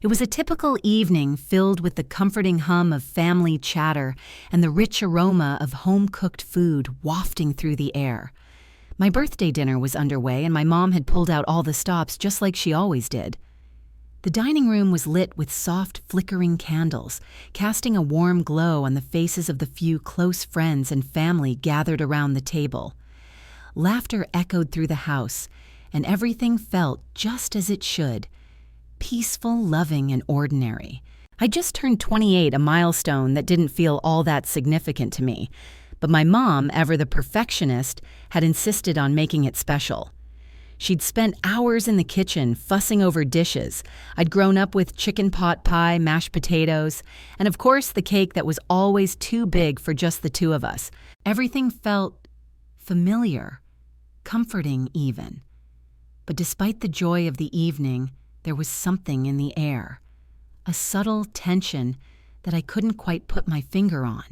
It was a typical evening filled with the comforting hum of family chatter and the rich aroma of home-cooked food wafting through the air. My birthday dinner was underway and my mom had pulled out all the stops just like she always did. The dining room was lit with soft, flickering candles, casting a warm glow on the faces of the few close friends and family gathered around the table. Laughter echoed through the house, and everything felt just as it should. Peaceful, loving, and ordinary. I just turned 28, a milestone that didn't feel all that significant to me, but my mom, ever the perfectionist, had insisted on making it special. She'd spent hours in the kitchen fussing over dishes. I'd grown up with chicken pot pie, mashed potatoes, and of course the cake that was always too big for just the two of us. Everything felt familiar, comforting even. But despite the joy of the evening, there was something in the air, a subtle tension that I couldn't quite put my finger on.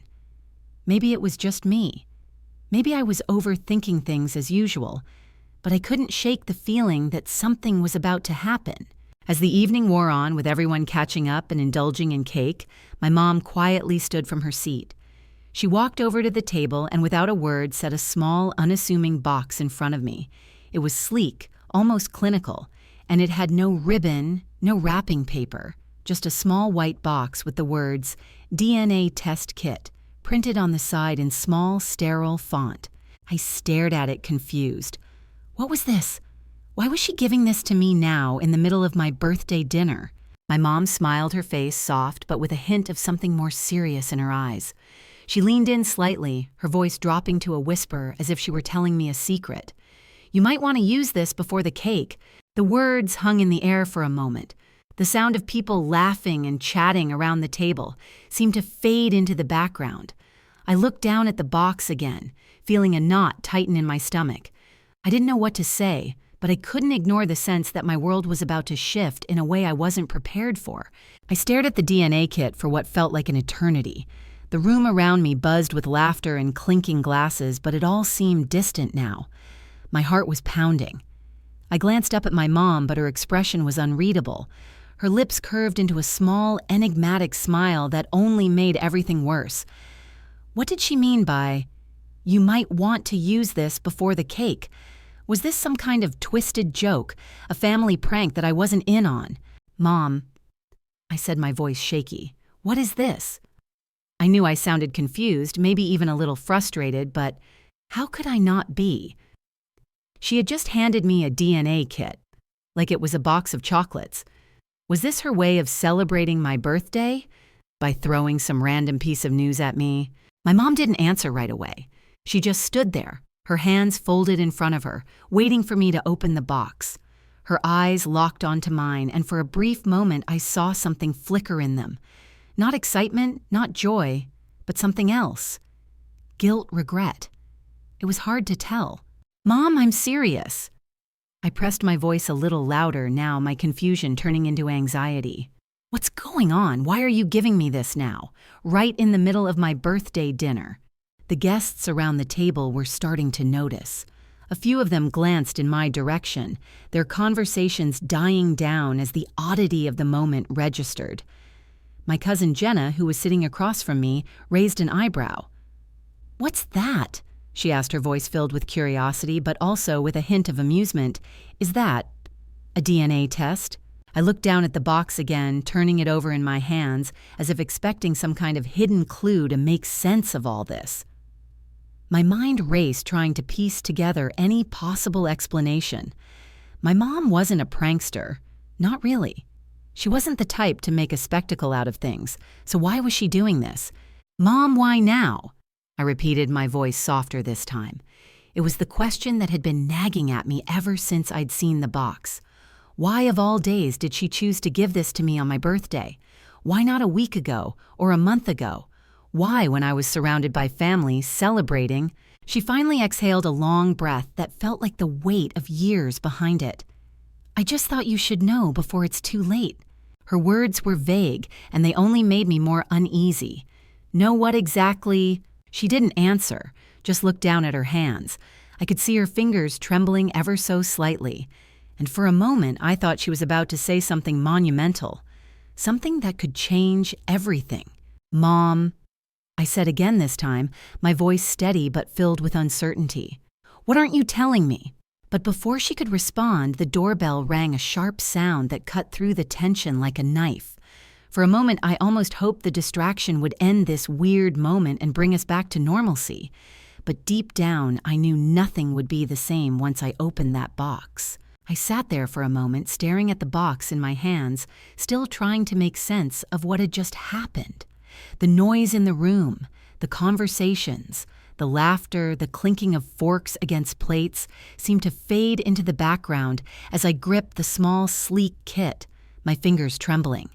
Maybe it was just me. Maybe I was overthinking things as usual, but I couldn't shake the feeling that something was about to happen. As the evening wore on, with everyone catching up and indulging in cake, my mom quietly stood from her seat. She walked over to the table and without a word set a small, unassuming box in front of me. It was sleek, almost clinical, and it had no ribbon, no wrapping paper, just a small white box with the words DNA Test Kit printed on the side in small, sterile font. I stared at it confused. What was this? Why was she giving this to me now in the middle of my birthday dinner? My mom smiled, her face soft but with a hint of something more serious in her eyes. She leaned in slightly, her voice dropping to a whisper as if she were telling me a secret. You might want to use this before the cake. The words hung in the air for a moment. The sound of people laughing and chatting around the table seemed to fade into the background. I looked down at the box again, feeling a knot tighten in my stomach. I didn't know what to say, but I couldn't ignore the sense that my world was about to shift in a way I wasn't prepared for. I stared at the DNA kit for what felt like an eternity. The room around me buzzed with laughter and clinking glasses, but it all seemed distant now. My heart was pounding. I glanced up at my mom, but her expression was unreadable. Her lips curved into a small, enigmatic smile that only made everything worse. What did she mean by, "You might want to use this before the cake"? Was this some kind of twisted joke, a family prank that I wasn't in on? "Mom," I said, my voice shaky, "what is this?" I knew I sounded confused, maybe even a little frustrated, but how could I not be? She had just handed me a DNA kit, like it was a box of chocolates. Was this her way of celebrating my birthday? By throwing some random piece of news at me? My mom didn't answer right away. She just stood there, her hands folded in front of her, waiting for me to open the box. Her eyes locked onto mine, and for a brief moment I saw something flicker in them. Not excitement, not joy, but something else. Guilt, regret. It was hard to tell. "Mom, I'm serious." I pressed my voice a little louder now, my confusion turning into anxiety. "What's going on? Why are you giving me this now? Right in the middle of my birthday dinner?" The guests around the table were starting to notice. A few of them glanced in my direction, their conversations dying down as the oddity of the moment registered. My cousin Jenna, who was sitting across from me, raised an eyebrow. "What's that?" she asked, her voice filled with curiosity, but also with a hint of amusement. "Is that a DNA test?" I looked down at the box again, turning it over in my hands, as if expecting some kind of hidden clue to make sense of all this. My mind raced, trying to piece together any possible explanation. My mom wasn't a prankster. Not really. She wasn't the type to make a spectacle out of things, so why was she doing this? "Mom, why now?" I repeated, my voice softer this time. It was the question that had been nagging at me ever since I'd seen the box. Why of all days did she choose to give this to me on my birthday? Why not a week ago or a month ago? Why, when I was surrounded by family, celebrating? She finally exhaled a long breath that felt like the weight of years behind it. "I just thought you should know before it's too late." Her words were vague, and they only made me more uneasy. "Know what exactly?" She didn't answer, just looked down at her hands. I could see her fingers trembling ever so slightly, and for a moment I thought she was about to say something monumental. something that could change everything. "Mom," I said again this time, my voice steady but filled with uncertainty. "What aren't you telling me?" But before she could respond, the doorbell rang a sharp sound that cut through the tension like a knife. For a moment, I almost hoped the distraction would end this weird moment and bring us back to normalcy. But deep down, I knew nothing would be the same once I opened that box. I sat there for a moment, staring at the box in my hands, still trying to make sense of what had just happened. The noise in the room, the conversations, the laughter, the clinking of forks against plates seemed to fade into the background as I gripped the small, sleek kit, my fingers trembling.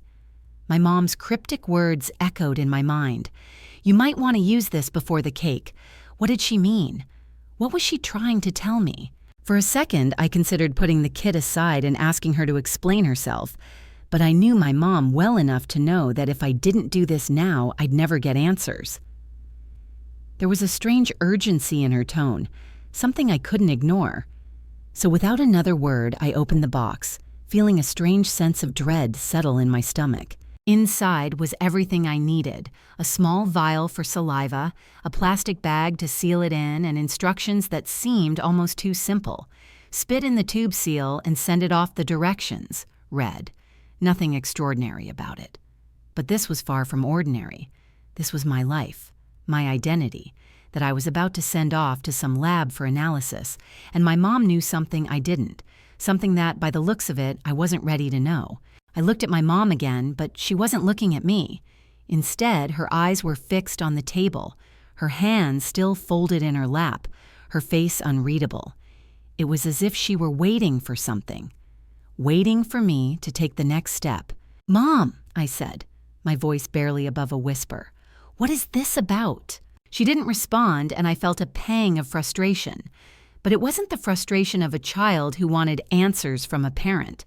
My mom's cryptic words echoed in my mind. "You might want to use this before the cake." What did she mean? What was she trying to tell me? For a second, I considered putting the kit aside and asking her to explain herself, but I knew my mom well enough to know that if I didn't do this now, I'd never get answers. There was a strange urgency in her tone, something I couldn't ignore. So without another word, I opened the box, feeling a strange sense of dread settle in my stomach. Inside was everything I needed: a small vial for saliva, a plastic bag to seal it in, and instructions that seemed almost too simple. "Spit in the tube seal and send it off the directions," read. Nothing extraordinary about it. But this was far from ordinary. This was my life, my identity, that I was about to send off to some lab for analysis, and my mom knew something I didn't, something that, by the looks of it, I wasn't ready to know. I looked at my mom again, but she wasn't looking at me. Instead, her eyes were fixed on the table, her hands still folded in her lap, her face unreadable. It was as if she were waiting for something, waiting for me to take the next step. "Mom," I said, my voice barely above a whisper, "what is this about?" She didn't respond, and I felt a pang of frustration. But it wasn't the frustration of a child who wanted answers from a parent.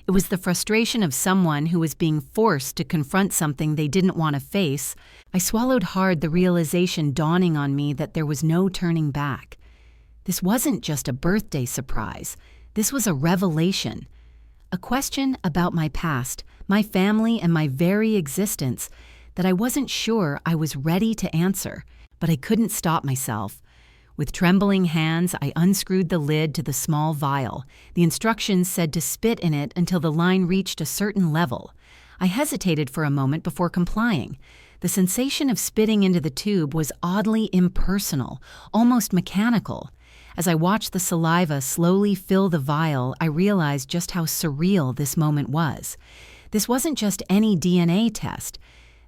It was the frustration of someone who was being forced to confront something they didn't want to face. I swallowed hard, the realization dawning on me that there was no turning back. This wasn't just a birthday surprise. This was a revelation. A question about my past, my family, and my very existence that I wasn't sure I was ready to answer, but I couldn't stop myself. With trembling hands, I unscrewed the lid to the small vial. The instructions said to spit in it until the line reached a certain level. I hesitated for a moment before complying. The sensation of spitting into the tube was oddly impersonal, almost mechanical. As I watched the saliva slowly fill the vial, I realized just how surreal this moment was. This wasn't just any DNA test.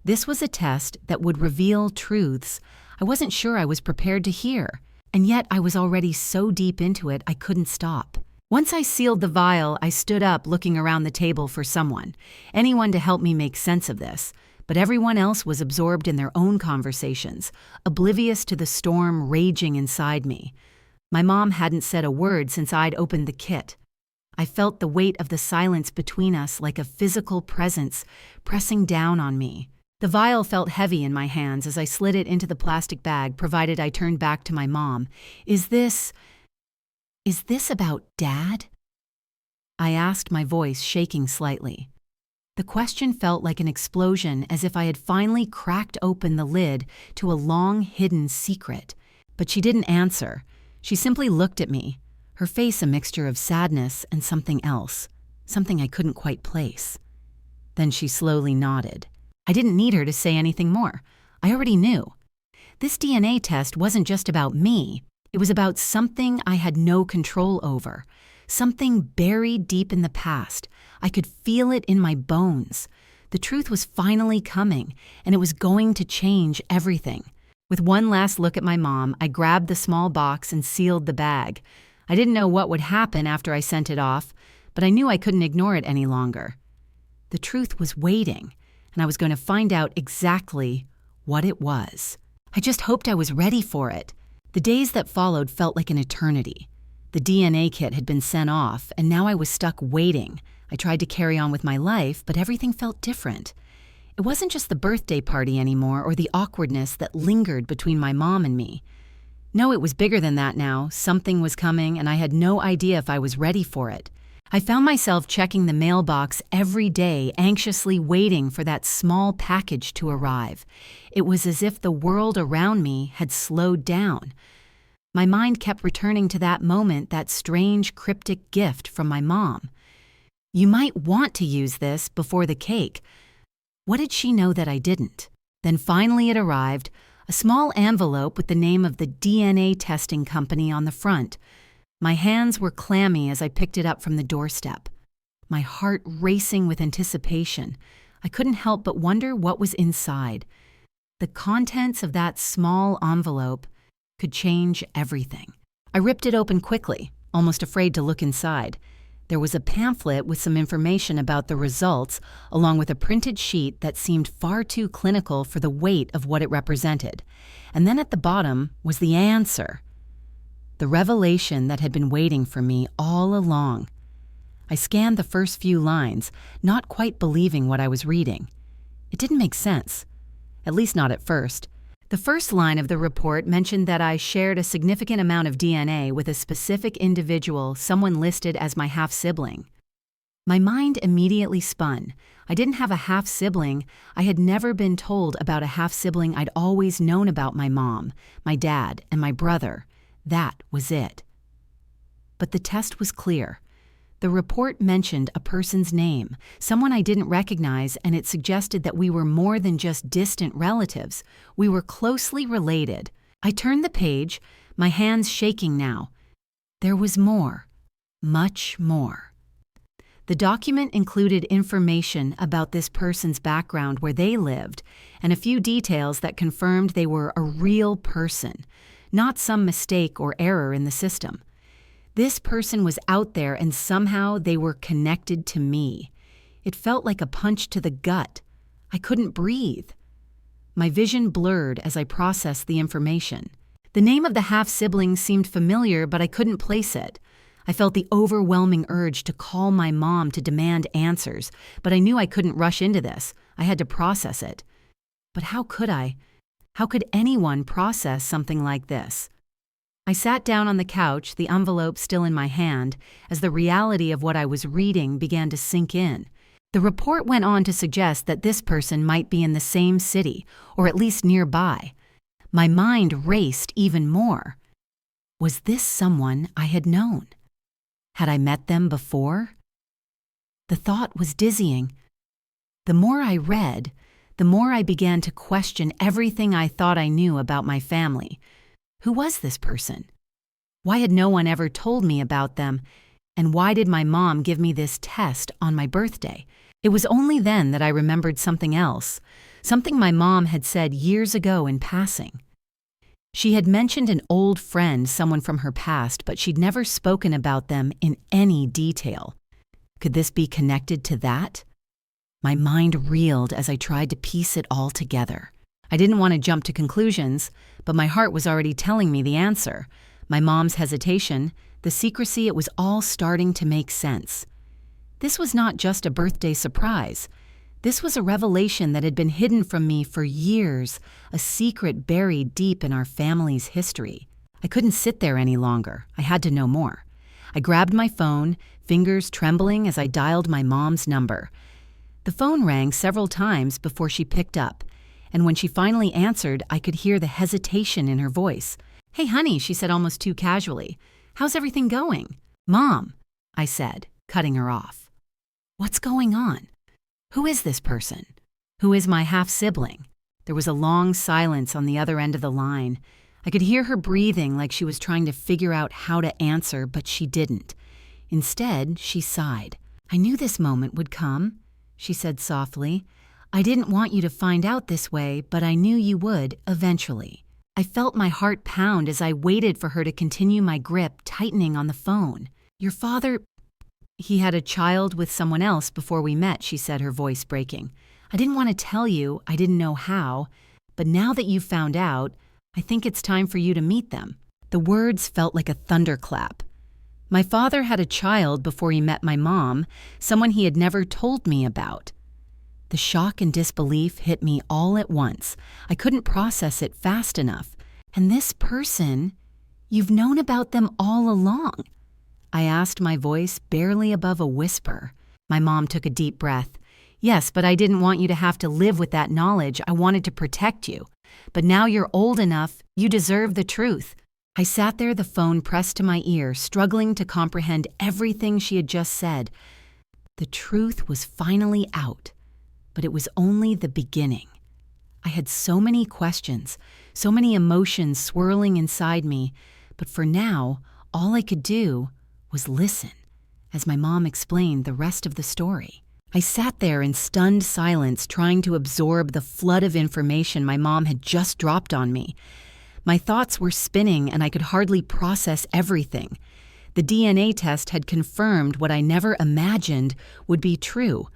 This was a test that would reveal truths I wasn't sure I was prepared to hear. And yet I was already so deep into it I couldn't stop. Once I sealed the vial, I stood up looking around the table for anyone to help me make sense of this. But everyone else was absorbed in their own conversations, oblivious to the storm raging inside me. My mom hadn't said a word since I'd opened the kit. I felt the weight of the silence between us like a physical presence pressing down on me. The vial felt heavy in my hands as I slid it into the plastic bag, provided I turned back to my mom. Is this about Dad?" I asked, my voice shaking slightly. The question felt like an explosion, as if I had finally cracked open the lid to a long-hidden secret. But she didn't answer. She simply looked at me, her face a mixture of sadness and something else, something I couldn't quite place. Then she slowly nodded. I didn't need her to say anything more. I already knew. This DNA test wasn't just about me. It was about something I had no control over, something buried deep in the past. I could feel it in my bones. The truth was finally coming, and it was going to change everything. With one last look at my mom, I grabbed the small box and sealed the bag. I didn't know what would happen after I sent it off, but I knew I couldn't ignore it any longer. The truth was waiting, and I was going to find out exactly what it was. I just hoped I was ready for it. The days that followed felt like an eternity. The DNA kit had been sent off, and now I was stuck waiting. I tried to carry on with my life, but everything felt different. It wasn't just the birthday party anymore or the awkwardness that lingered between my mom and me. No, it was bigger than that now. Something was coming, and I had no idea if I was ready for it. I found myself checking the mailbox every day, anxiously waiting for that small package to arrive. It was as if the world around me had slowed down. My mind kept returning to that moment, that strange, cryptic gift from my mom. You might want to use this before the cake. What did she know that I didn't? Then finally it arrived, a small envelope with the name of the DNA testing company on the front. My hands were clammy as I picked it up from the doorstep, my heart racing with anticipation. I couldn't help but wonder what was inside. The contents of that small envelope could change everything. I ripped it open quickly, almost afraid to look inside. There was a pamphlet with some information about the results, along with a printed sheet that seemed far too clinical for the weight of what it represented. And then at the bottom was the answer. The revelation that had been waiting for me all along. I scanned the first few lines, not quite believing what I was reading. It didn't make sense, at least not at first. The first line of the report mentioned that I shared a significant amount of DNA with a specific individual, someone listed as my half-sibling. My mind immediately spun. I didn't have a half-sibling. I had never been told about a half-sibling. I'd always known about my mom, my dad, and my brother. That was it. But the test was clear. The report mentioned a person's name, someone I didn't recognize, and it suggested that we were more than just distant relatives. We were closely related. I turned the page, my hands shaking now. There was more, much more. The document included information about this person's background, where they lived, and a few details that confirmed they were a real person, not some mistake or error in the system. This person was out there, and somehow they were connected to me. It felt like a punch to the gut. I couldn't breathe. My vision blurred as I processed the information. The name of the half-sibling seemed familiar, but I couldn't place it. I felt the overwhelming urge to call my mom to demand answers, but I knew I couldn't rush into this. I had to process it. But how could I? How could anyone process something like this? I sat down on the couch, the envelope still in my hand, as the reality of what I was reading began to sink in. The report went on to suggest that this person might be in the same city, or at least nearby. My mind raced even more. Was this someone I had known? Had I met them before? The thought was dizzying. The more I read, the more I began to question everything I thought I knew about my family. Who was this person? Why had no one ever told me about them? And why did my mom give me this test on my birthday? It was only then that I remembered something else, something my mom had said years ago in passing. She had mentioned an old friend, someone from her past, but she'd never spoken about them in any detail. Could this be connected to that? My mind reeled as I tried to piece it all together. I didn't want to jump to conclusions, but my heart was already telling me the answer. My mom's hesitation, the secrecy, it was all starting to make sense. This was not just a birthday surprise. This was a revelation that had been hidden from me for years, a secret buried deep in our family's history. I couldn't sit there any longer. I had to know more. I grabbed my phone, fingers trembling as I dialed my mom's number. The phone rang several times before she picked up, and when she finally answered, I could hear the hesitation in her voice. "Hey, honey," she said almost too casually. "How's everything going?" "Mom," I said, cutting her off. What's going on? Who is this person? Who is my half-sibling? There was a long silence on the other end of the line. I could hear her breathing like she was trying to figure out how to answer, but she didn't. Instead, she sighed. "I knew this moment would come," she said softly. "I didn't want you to find out this way, but I knew you would eventually." I felt my heart pound as I waited for her to continue, my grip tightening on the phone. "Your father, he had a child with someone else before we met," she said, her voice breaking. "I didn't want to tell you, I didn't know how, but now that you've found out, I think it's time for you to meet them." The words felt like a thunderclap. My father had a child before he met my mom, someone he had never told me about. The shock and disbelief hit me all at once. I couldn't process it fast enough. And this person, you've known about them all along. I asked, my voice barely above a whisper. My mom took a deep breath. Yes, but I didn't want you to have to live with that knowledge. I wanted to protect you. But now you're old enough, you deserve the truth. I sat there, the phone pressed to my ear, struggling to comprehend everything she had just said. The truth was finally out, but it was only the beginning. I had so many questions, so many emotions swirling inside me, but for now, all I could do was listen as my mom explained the rest of the story. I sat there in stunned silence, trying to absorb the flood of information my mom had just dropped on me. My thoughts were spinning and I could hardly process everything. The DNA test had confirmed what I never imagined would be true.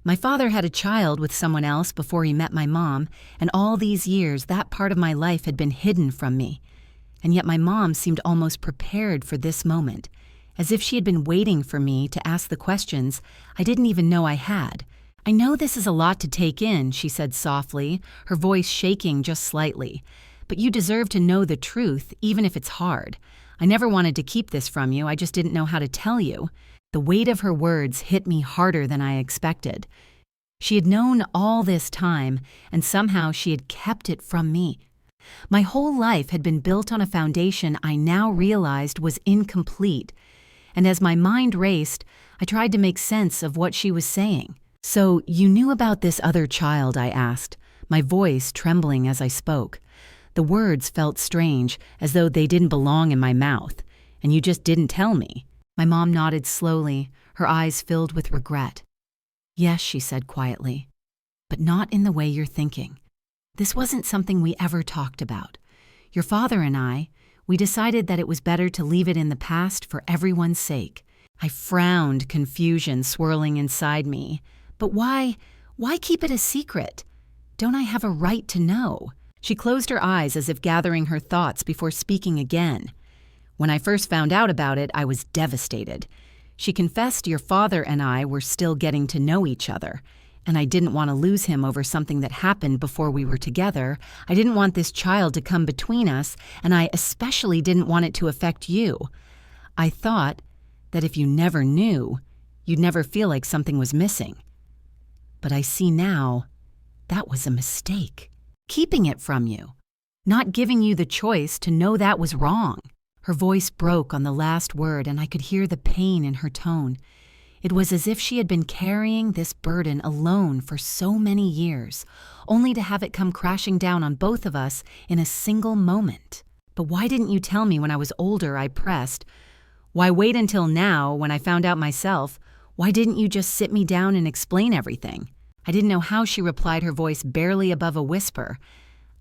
My father had a child with someone else before he met my mom, and all these years that part of my life had been hidden from me. And yet my mom seemed almost prepared for this moment, as if she had been waiting for me to ask the questions I didn't even know I had. I know this is a lot to take in, she said softly, her voice shaking just slightly. But you deserve to know the truth, even if it's hard. I never wanted to keep this from you, I just didn't know how to tell you. The weight of her words hit me harder than I expected. She had known all this time, and somehow she had kept it from me. My whole life had been built on a foundation I now realized was incomplete. And as my mind raced, I tried to make sense of what she was saying. So, you knew about this other child, I asked, my voice trembling as I spoke. The words felt strange, as though they didn't belong in my mouth. And you just didn't tell me. My mom nodded slowly, her eyes filled with regret. Yes, she said quietly, but not in the way you're thinking. This wasn't something we ever talked about. Your father and I, we decided that it was better to leave it in the past for everyone's sake. I frowned, confusion swirling inside me. But why keep it a secret? Don't I have a right to know? She closed her eyes as if gathering her thoughts before speaking again. When I first found out about it, I was devastated. She confessed your father and I were still getting to know each other, and I didn't want to lose him over something that happened before we were together. I didn't want this child to come between us, and I especially didn't want it to affect you. I thought that if you never knew, you'd never feel like something was missing. But I see now that was a mistake. Keeping it from you, not giving you the choice to know that was wrong. Her voice broke on the last word, and I could hear the pain in her tone. It was as if she had been carrying this burden alone for so many years, only to have it come crashing down on both of us in a single moment. But why didn't you tell me when I was older? I pressed. Why wait until now, when I found out myself? Why didn't you just sit me down and explain everything? I didn't know how she replied, her voice barely above a whisper.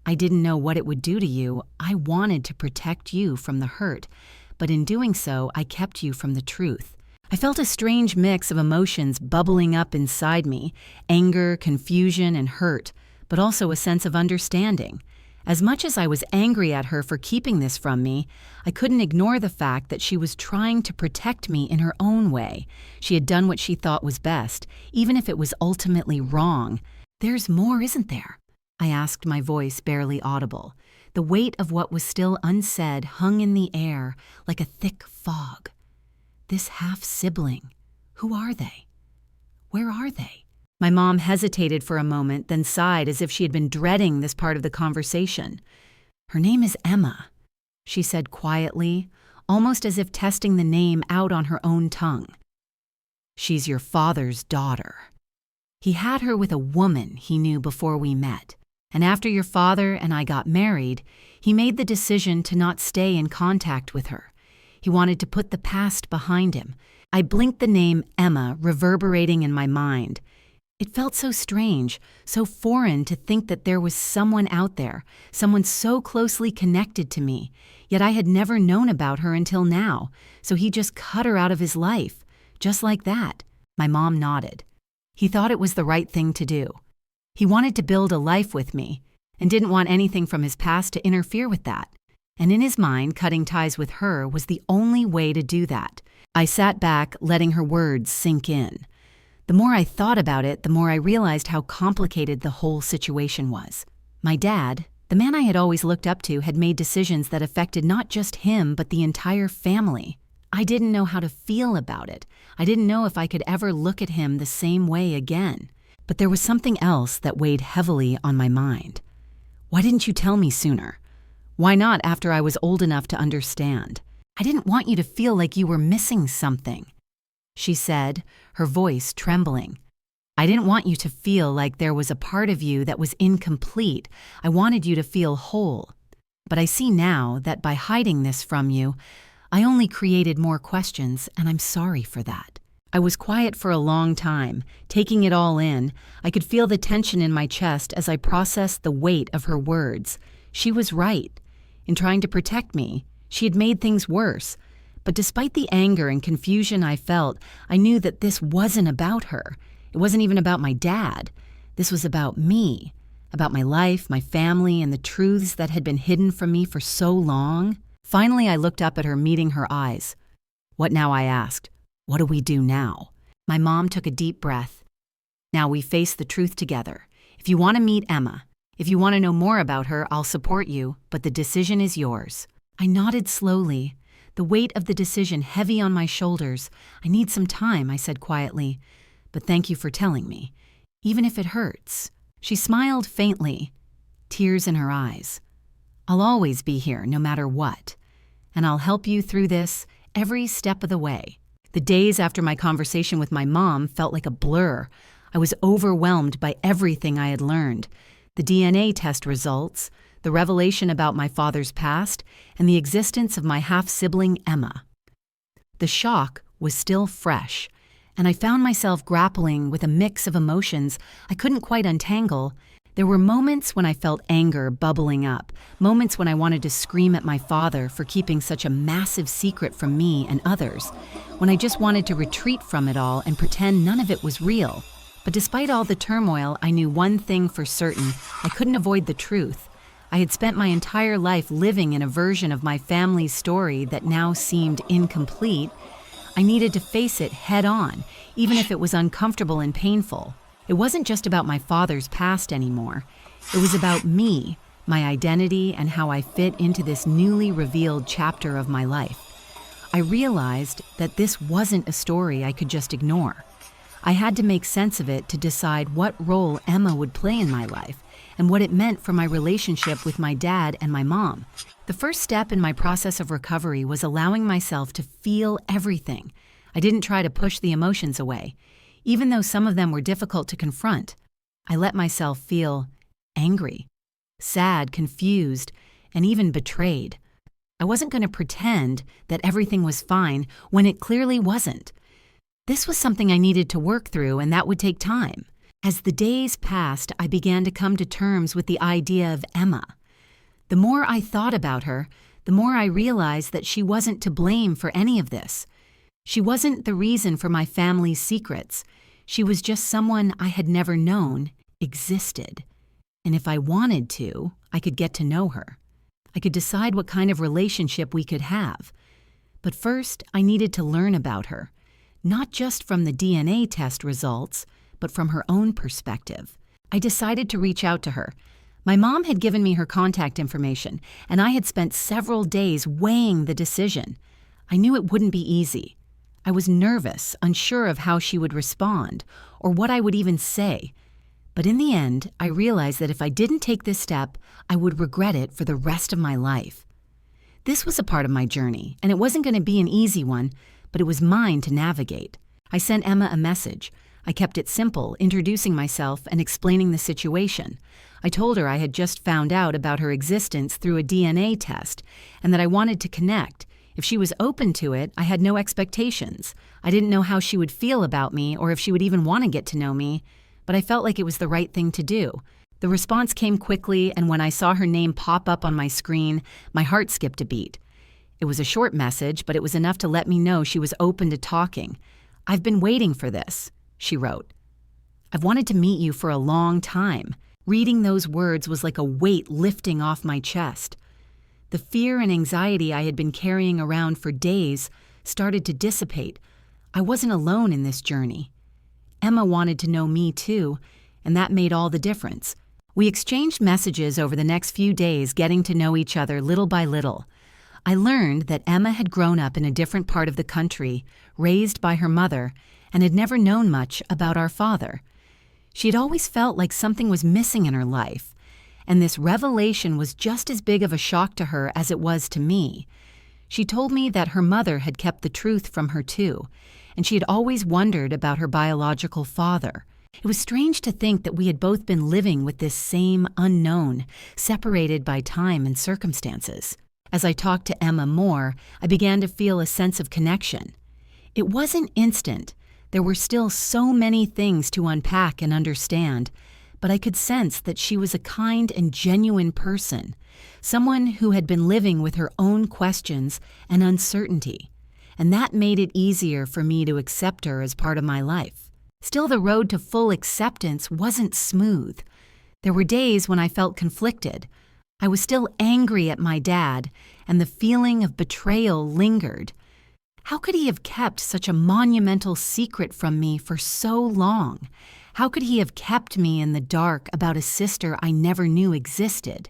I didn't know what it would do to you. I wanted to protect you from the hurt, but in doing so, I kept you from the truth. I felt a strange mix of emotions bubbling up inside me, anger, confusion, and hurt, but also a sense of understanding. As much as I was angry at her for keeping this from me, I couldn't ignore the fact that she was trying to protect me in her own way. She had done what she thought was best, even if it was ultimately wrong. There's more, isn't there? I asked, my voice barely audible. The weight of what was still unsaid hung in the air like a thick fog. This half-sibling, who are they? Where are they? My mom hesitated for a moment, then sighed as if she had been dreading this part of the conversation. Her name is Emma, she said quietly, almost as if testing the name out on her own tongue. She's your father's daughter. He had her with a woman he knew before we met. And after your father and I got married, he made the decision to not stay in contact with her. He wanted to put the past behind him. I blinked, the name Emma reverberating in my mind. It felt so strange, so foreign to think that there was someone out there, someone so closely connected to me, yet I had never known about her until now, so he just cut her out of his life, just like that. My mom nodded. He thought it was the right thing to do. He wanted to build a life with me, and didn't want anything from his past to interfere with that. And in his mind, cutting ties with her was the only way to do that. I sat back, letting her words sink in. The more I thought about it, the more I realized how complicated the whole situation was. My dad, the man I had always looked up to, had made decisions that affected not just him, but the entire family. I didn't know how to feel about it. I didn't know if I could ever look at him the same way again. But there was something else that weighed heavily on my mind. Why didn't you tell me sooner? Why not after I was old enough to understand? I didn't want you to feel like you were missing something, she said, her voice trembling. I didn't want you to feel like there was a part of you that was incomplete. I wanted you to feel whole. But I see now that by hiding this from you, I only created more questions, and I'm sorry for that. I was quiet for a long time, taking it all in. I could feel the tension in my chest as I processed the weight of her words. She was right. In trying to protect me, she had made things worse. But despite the anger and confusion I felt, I knew that this wasn't about her. It wasn't even about my dad. This was about me, about my life, my family, and the truths that had been hidden from me for so long. Finally, I looked up at her, meeting her eyes. What now? I asked. What do we do now? My mom took a deep breath. Now we face the truth together. If you want to meet Emma, if you want to know more about her, I'll support you, but the decision is yours. I nodded slowly, the weight of the decision heavy on my shoulders. I need some time, I said quietly, but thank you for telling me, even if it hurts. She smiled faintly, tears in her eyes. I'll always be here, no matter what, and I'll help you through this every step of the way. The days after my conversation with my mom felt like a blur. I was overwhelmed by everything I had learned. The DNA test results, the revelation about my father's past, and the existence of my half-sibling Emma. The shock was still fresh, and I found myself grappling with a mix of emotions I couldn't quite untangle. There were moments when I felt anger bubbling up, moments when I wanted to scream at my father for keeping such a massive secret from me and others, when I just wanted to retreat from it all and pretend none of it was real. But despite all the turmoil, I knew one thing for certain: I couldn't avoid the truth. I had spent my entire life living in a version of my family's story that now seemed incomplete. I needed to face it head on, even if it was uncomfortable and painful. It wasn't just about my father's past anymore. It was about me, my identity, and how I fit into this newly revealed chapter of my life. I realized that this wasn't a story I could just ignore. I had to make sense of it to decide what role Emma would play in my life and what it meant for my relationship with my dad and my mom. The first step in my process of recovery was allowing myself to feel everything. I didn't try to push the emotions away. Even though some of them were difficult to confront, I let myself feel angry, sad, confused, and even betrayed. I wasn't going to pretend that everything was fine when it clearly wasn't. This was something I needed to work through, and that would take time. As the days passed, I began to come to terms with the idea of Emma. The more I thought about her, the more I realized that she wasn't to blame for any of this. She wasn't the reason for my family's secrets. She was just someone I had never known existed. And if I wanted to, I could get to know her. I could decide what kind of relationship we could have. But first, I needed to learn about her, not just from the DNA test results, but from her own perspective. I decided to reach out to her. My mom had given me her contact information, and I had spent several days weighing the decision. I knew it wouldn't be easy. I was nervous, unsure of how she would respond, or what I would even say. But in the end, I realized that if I didn't take this step, I would regret it for the rest of my life. This was a part of my journey, and it wasn't going to be an easy one, but it was mine to navigate. I sent Emma a message. I kept it simple, introducing myself and explaining the situation. I told her I had just found out about her existence through a DNA test, and that I wanted to connect. If she was open to it, I had no expectations. I didn't know how she would feel about me or if she would even want to get to know me, but I felt like it was the right thing to do. The response came quickly, and when I saw her name pop up on my screen, my heart skipped a beat. It was a short message, but it was enough to let me know she was open to talking. "I've been waiting for this," she wrote. "I've wanted to meet you for a long time." Reading those words was like a weight lifting off my chest. The fear and anxiety I had been carrying around for days started to dissipate. I wasn't alone in this journey. Emma wanted to know me too, and that made all the difference. We exchanged messages over the next few days, getting to know each other little by little. I learned that Emma had grown up in a different part of the country, raised by her mother, and had never known much about our father. She had always felt like something was missing in her life, and this revelation was just as big of a shock to her as it was to me. She told me that her mother had kept the truth from her too, and she had always wondered about her biological father. It was strange to think that we had both been living with this same unknown, separated by time and circumstances. As I talked to Emma more, I began to feel a sense of connection. It wasn't instant. There were still so many things to unpack and understand, but I could sense that she was a kind and genuine person, someone who had been living with her own questions and uncertainty, and that made it easier for me to accept her as part of my life. Still, the road to full acceptance wasn't smooth. There were days when I felt conflicted. I was still angry at my dad, and the feeling of betrayal lingered. How could he have kept such a monumental secret from me for so long? How could he have kept me in the dark about a sister I never knew existed?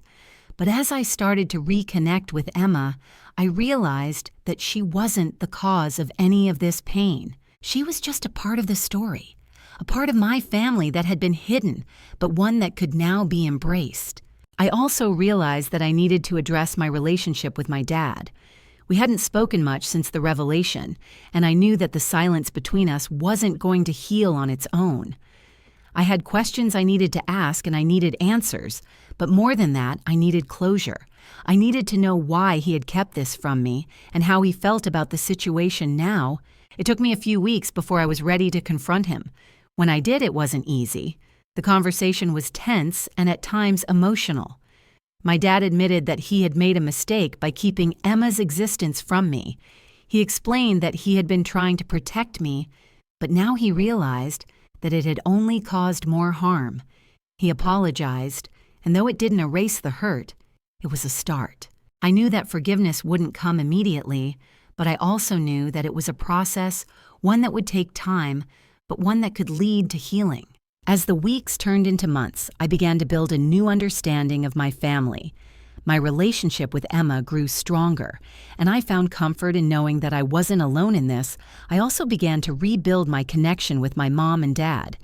But as I started to reconnect with Emma, I realized that she wasn't the cause of any of this pain. She was just a part of the story, a part of my family that had been hidden, but one that could now be embraced. I also realized that I needed to address my relationship with my dad. We hadn't spoken much since the revelation, and I knew that the silence between us wasn't going to heal on its own. I had questions I needed to ask and I needed answers, but more than that, I needed closure. I needed to know why he had kept this from me and how he felt about the situation now. It took me a few weeks before I was ready to confront him. When I did, it wasn't easy. The conversation was tense and at times emotional. My dad admitted that he had made a mistake by keeping Emma's existence from me. He explained that he had been trying to protect me, but now he realized that it had only caused more harm. He apologized, and though it didn't erase the hurt, it was a start. I knew that forgiveness wouldn't come immediately, but I also knew that it was a process, one that would take time, but one that could lead to healing. As the weeks turned into months, I began to build a new understanding of my family. My relationship with Emma grew stronger, and I found comfort in knowing that I wasn't alone in this. I also began to rebuild my connection with my mom and dad.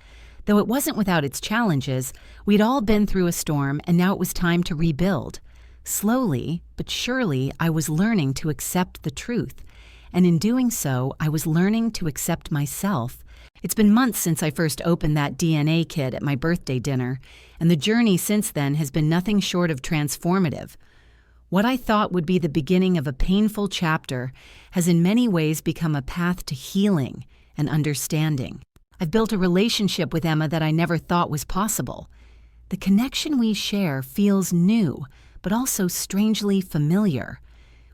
Though it wasn't without its challenges, we'd all been through a storm, and now it was time to rebuild. Slowly, but surely, I was learning to accept the truth, and in doing so, I was learning to accept myself. It's been months since I first opened that DNA kit at my birthday dinner, and the journey since then has been nothing short of transformative. What I thought would be the beginning of a painful chapter has in many ways become a path to healing and understanding. I've built a relationship with Emma that I never thought was possible. The connection we share feels new, but also strangely familiar.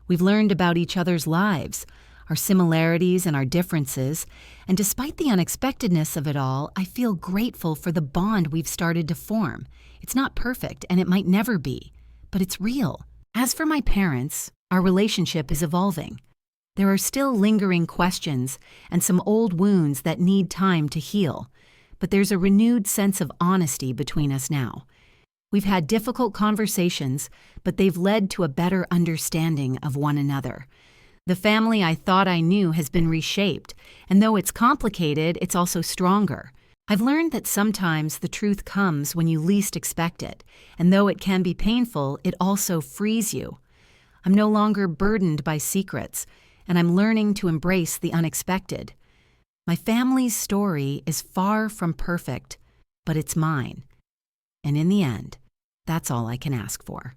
We've learned about each other's lives, our similarities and our differences, and despite the unexpectedness of it all, I feel grateful for the bond we've started to form. It's not perfect, and it might never be, but it's real. As for my parents, our relationship is evolving. There are still lingering questions and some old wounds that need time to heal, but there's a renewed sense of honesty between us now. We've had difficult conversations, but they've led to a better understanding of one another. The family I thought I knew has been reshaped, and though it's complicated, it's also stronger. I've learned that sometimes the truth comes when you least expect it, and though it can be painful, it also frees you. I'm no longer burdened by secrets, and I'm learning to embrace the unexpected. My family's story is far from perfect, but it's mine. And in the end, that's all I can ask for.